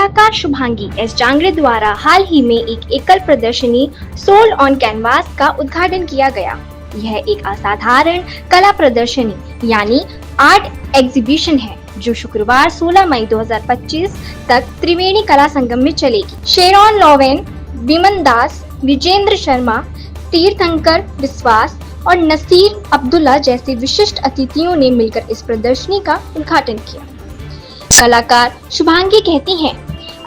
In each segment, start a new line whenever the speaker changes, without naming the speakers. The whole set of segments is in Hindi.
कलाकार शुभांगी एस जांगड़े द्वारा हाल ही में एक एकल प्रदर्शनी सोल ऑन कैनवास का उद्घाटन किया गया। यह एक असाधारण कला प्रदर्शनी यानी आर्ट एग्जीबिशन है जो शुक्रवार 16 मई 2025 तक त्रिवेणी कला संगम में चलेगी। शेरॉन लोवेन, विमन दास, विजेंद्र शर्मा, तीर्थंकर विश्वास और नसीर अब्दुल्ला जैसे विशिष्ट अतिथियों ने मिलकर इस प्रदर्शनी का उद्घाटन किया। कलाकार शुभांगी कहती हैं,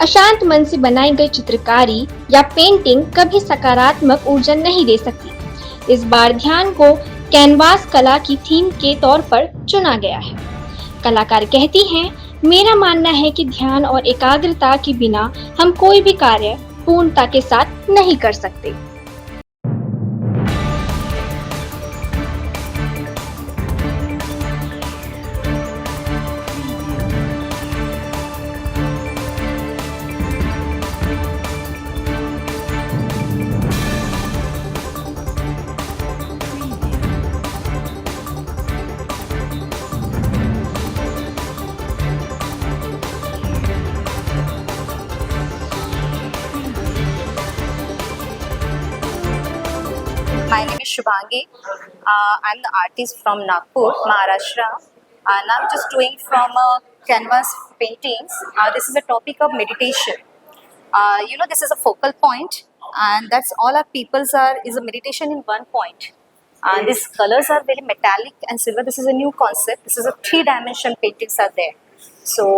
अशांत मन से बनाई गई चित्रकारी या पेंटिंग कभी सकारात्मक ऊर्जा नहीं दे सकती। इस बार ध्यान को कैनवास कला की थीम के तौर पर चुना गया है। कलाकार कहती हैं, मेरा मानना है कि ध्यान और एकाग्रता के बिना हम कोई भी कार्य पूर्णता के साथ नहीं कर सकते।
My name is Shubhangi. I'm the artist from Nagpur, Maharashtra, and I'm just doing from canvas paintings. This is a topic of meditation. This is a focal point, and that's all our peoples are is a meditation in one point. And these colors are very metallic and silver. This is a new concept. This is a 3-dimension paintings are there. So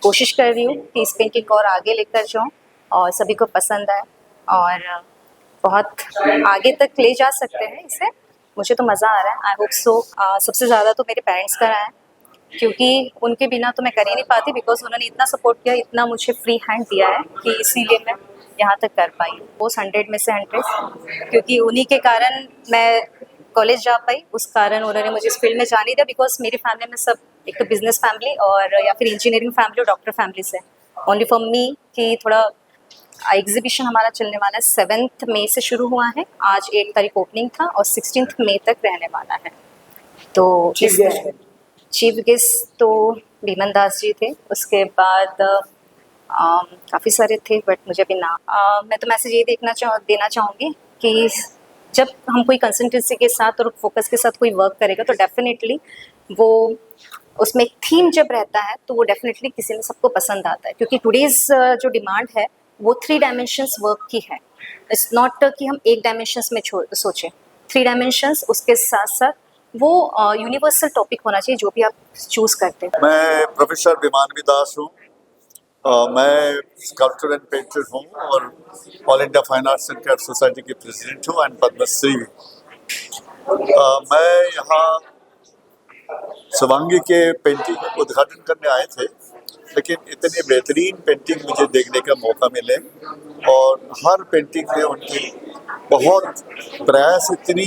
कोशिश कर रही हूँ कि इस पेंटिंग को और आगे लेकर जाऊँ और सभी को पसंद आए और बहुत आगे तक ले जा सकते हैं इसे। मुझे तो मज़ा आ रहा है। I hope so. सबसे ज़्यादा तो मेरे पेरेंट्स का रहा है क्योंकि उनके बिना तो मैं कर ही नहीं पाती, बिकॉज उन्होंने इतना सपोर्ट किया, इतना मुझे फ्री हैंड दिया है कि इसीलिए मैं यहाँ तक कर पाई। वो 100 में से 100 क्योंकि उन्हीं के कारण मैं कॉलेज जा पाई। उस कारण उन्होंने मुझे इस फील्ड में जाने दिया, बिकॉज मेरी फैमिली में सब एक तो बिजनेस फैमिली और या फिर इंजीनियरिंग फैमिली और डॉक्टर फैमिली से। ओनली फॉर मी कि थोड़ा एग्जीबिशन हमारा चलने वाला है 7 मई से शुरू हुआ है। आज 8 तारीख ओपनिंग था और 16 मई तक रहने वाला है। तो चीफ गेस्ट तो विमन दास जी थे, उसके बाद काफ़ी सारे थे बट मुझे भी मैं तो मैसेज ये देना चाहूँगी कि जब हम कोई कंसंट्रेंसी के साथ और फोकस के साथ कोई वर्क करेगा तो डेफिनेटली वो उसमें एक थीम जब रहता है तो वो डेफिनेटली किसी ने सबको पसंद आता है, क्योंकि टुडेज जो डिमांड है वो 3 डायमेंशंस वर्क की है। इट्स नॉट कि हम एक डायमेंशंस में सोचें, 3 डायमेंशंस, उसके साथ साथ वो यूनिवर्सल टॉपिक होना चाहिए जो भी आप चूज करते हैं।
मैं प्रोफेसर विमानवी दास हूँ। मैं स्कल्पचर एंड पेंटर हूँ और all India fine arts and craft society के प्रेसिडेंट हूँ एंड पद्मश्री। मैं यहाँ शुभांगी के पेंटिंग उद्घाटन करने आए थे, लेकिन इतनी बेहतरीन पेंटिंग मुझे देखने का मौका मिले और हर पेंटिंग में उनके बहुत प्रयास इतनी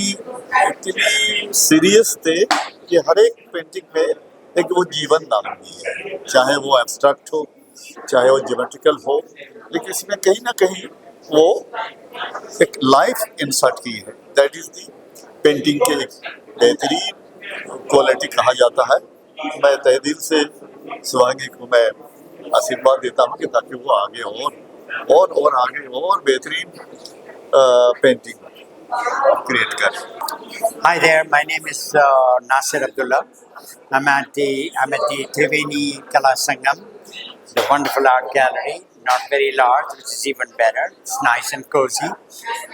सीरियस थे कि हर एक पेंटिंग में एक वो जीवन दान हुई है, चाहे वो एब्स्ट्रैक्ट हो चाहे वो ज्योमेट्रिकल हो, लेकिन इसमें कहीं ना कहीं वो एक लाइफ इंसर्ट की है। दैट इज दी पेंटिंग के बेहतरीन क्वालिटी कहा जाता है। मैं तहे दिल से शुभांगी को मैं आशीर्वाद देता हूँ कि ताकि वो आगे और आगे और बेहतरीन पेंटिंग क्रिएट करें।
Hi there, my name is Nasir Abdullah. I'm at the Triveni Kala Sangam, the wonderful art gallery. Not very large, which is even better. It's nice and cozy.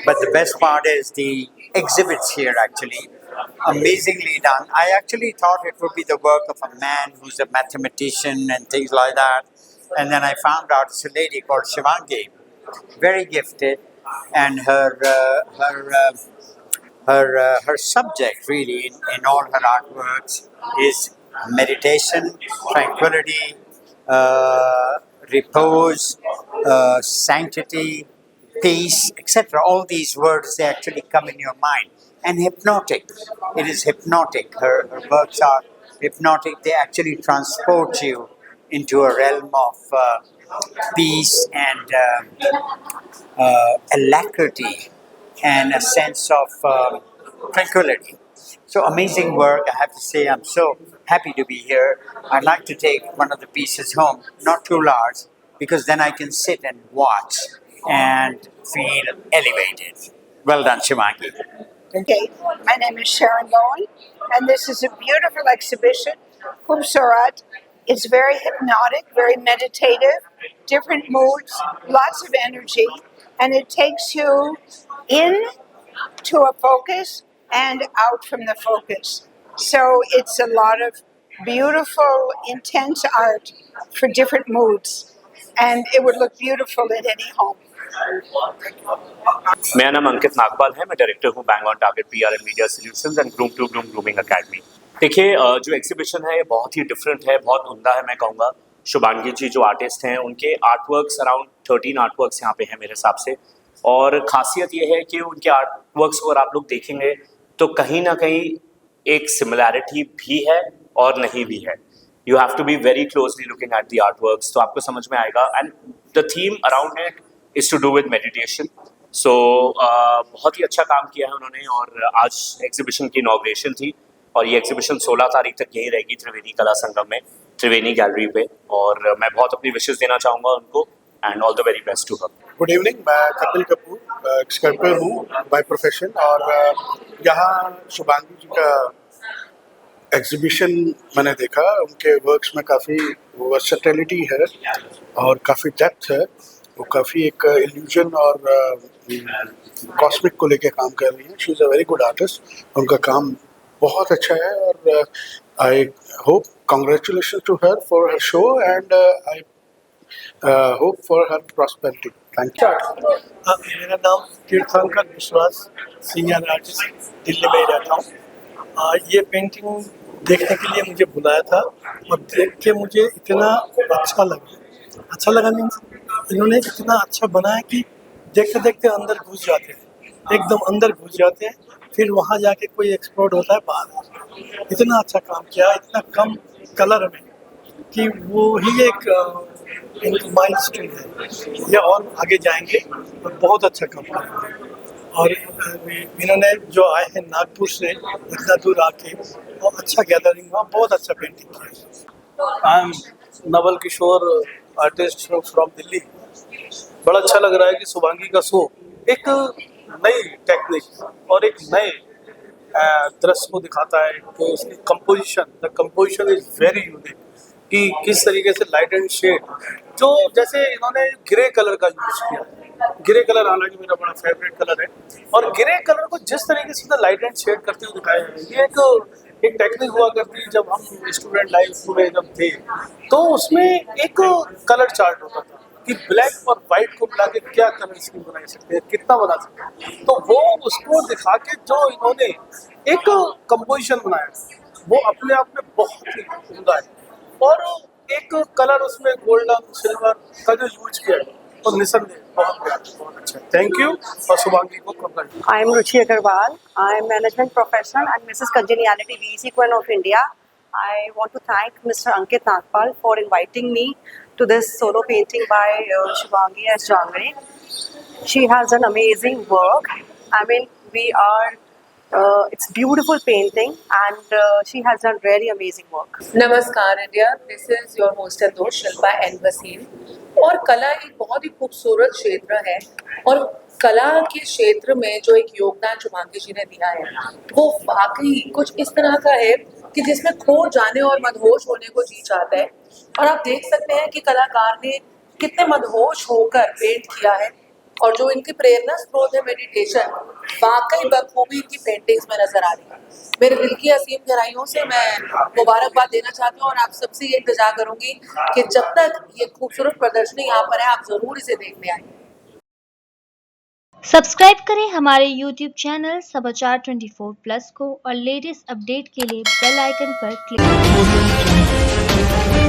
But the best part is the exhibits here actually. Amazingly done. I actually thought it would be the work of a man who's a mathematician and things like that. And then I found out it's a lady called Shivangi, very gifted, and her subject really in all her artworks is meditation, tranquility, repose, sanctity, peace, etc. All these words, they actually come in your mind. And hypnotic. It is hypnotic. Her works are hypnotic. They actually transport you into a realm of peace and alacrity and a sense of tranquility. So amazing work, I have to say. I'm so happy to be here. I'd like to take one of the pieces home, not too large, because then I can sit and watch and feel elevated. Well done, Shivangi.
Okay, my name is Sharon Lowen, and this is a beautiful exhibition, Khubsurat. It's very hypnotic, very meditative, different moods, lots of energy, and it takes you in to a focus and out from the focus. So it's a lot of beautiful, intense art for different moods, and it would look beautiful in any home.
मेरा नाम अंकित नागपाल है। मैं डायरेक्टर हूँ bank on target PR and media solutions and groom to groom grooming academy. देखिए जो एग्जीबिशन है ये बहुत ही डिफरेंट है, बहुत उम्दा है। मैं कहूँगा शुभांगी जी जो आर्टिस्ट हैं उनके आर्टवर्क्स अराउंड 13 आर्टवर्क्स यहाँ पे हैं मेरे हिसाब से। और खासियत ये है कि उनके आर्टवर्क्स को अगर आप लोग देखेंगे तो कहीं ना कहीं एक सिमिलैरिटी भी है और नहीं भी है। You have to be very closely looking at the artworks तो आपको समझ में आएगा। And the theme around it is to do with meditation. So बहुत ही अच्छा काम किया है उन्होंने। और आज एग्जीबिशन की इनॉग्रेशन थी और ये एग्जीबिशन 16 तारीख तक यहीं रहेगी त्रिवेणी कला संगम में, त्रिवेणी गैलरी पे। और मैं बहुत अपनी विशेष देना चाहूँगा उनको and all the very best to her.
Good evening, मैं कपिल कपूर स्कल्पटर हूँ बाय प्रोफेशन और यहाँ शुभांगी जी का एग्जीबिशन मैंने देखा। उनके वर्क्स में काफ़ी वर्सेटिलिटी है और काफ़ी डेप्थ है। वो काफ़ी एक इल्यूजन और कॉस्मिक को लेके काम कर रही हैं। She is a very good artist, उनका काम बहुत अच्छा है और I hope congratulation to her for her show and I hope for her prosperity. Thank you.
मेरा नाम तीर्थंकर विश्वास, सीनियर आर्टिस्ट, दिल्ली में रहता हूँ। ये पेंटिंग देखने के लिए मुझे बुलाया था और देख के मुझे इतना अच्छा लगा मीन्स इन्होंने इतना अच्छा बनाया कि देखते देखते अंदर घुस जाते हैं, एकदम अंदर घुस जाते हैं। फिर वहाँ जाके कोई एक्सप्लोर होता है बाहर। इतना अच्छा काम किया, इतना कम कलर में कि वो ही एक माइलस्टोन है। ये और आगे जाएंगे और बहुत अच्छा काम करेंगे। और इन्होंने जो आए हैं नागपुर से इतना दूर आके और अच्छा गैदरिंग हुआ, बहुत अच्छा पेंटिंग किया।
I am Naval Kishore, artist from Delhi. बड़ा अच्छा लग रहा है कि शुभांगी का शो एक नई टेक्निक और एक नए दृश्य को दिखाता है। तो उसकी कंपोजिशन इज वेरी यूनिक कि किस तरीके से लाइट एंड शेड, जो जैसे इन्होंने ग्रे कलर का यूज किया। ग्रे कलर हालांकि मेरा बड़ा फेवरेट कलर है और ग्रे कलर को जिस तरीके से लाइट एंड शेड करते हुए दिखाया है, ये एक टेक्निक हुआ करती है। जब हम स्टूडेंट लाइफ में जब थे तो उसमें एक कलर चार्ट होता था कि ब्लैक और वाइट को मिला के क्या कलर स्कीम बना सकते हैं, कितना बना सकते हैं। तो वो उसको दिखा के जो इन्होंने एक कंपोजिशन बनाया वो अपने आप में बहुत ही उम्दा है। और एक कलर उसमें गोल्डन सिल्वर का जो यूज किया है तो निसंदेह बहुत अच्छा है। थैंक यू और शुभांगी को congratulation.
I am Ruchi Agarwal. I am management professional and Mrs. Congeniality VEC Queen of India. I want to thank Mr. Ankit Nagpal for inviting me to this solo painting by Shubhangi S. Jangre. She has done amazing work. I mean, it's beautiful painting and she has done very amazing work.
नमस्कार India, this is your host and दोस्त शिल्पा एन वसीम। और कला एक बहुत ही खूबसूरत क्षेत्र है और कला के क्षेत्र में जो एक योगदान शुभांगी जी ने दिया है वो वाकई कुछ इस तरह का है कि जिसमें खो जाने और मदहोश होने को जी चाहता है। और आप देख सकते हैं कि कलाकार ने कितने मदहोश होकर पेंट किया है और जो इनकी प्रेरणा स्रोत है मेडिटेशन, वाकई बखूबी इनकी पेंटिंग्स में नजर आ रही है। मेरे दिल की असीम गहराइयों से मैं मुबारकबाद देना चाहती हूँ और आप सबसे ये इंतजार करूंगी कि जब तक ये खूबसूरत प्रदर्शनी यहाँ पर है आप जरूर इसे देखने आएं।
सब्सक्राइब करें हमारे YouTube चैनल समाचार 24+ को और लेटेस्ट अपडेट के लिए बेल आइकन पर क्लिक करें।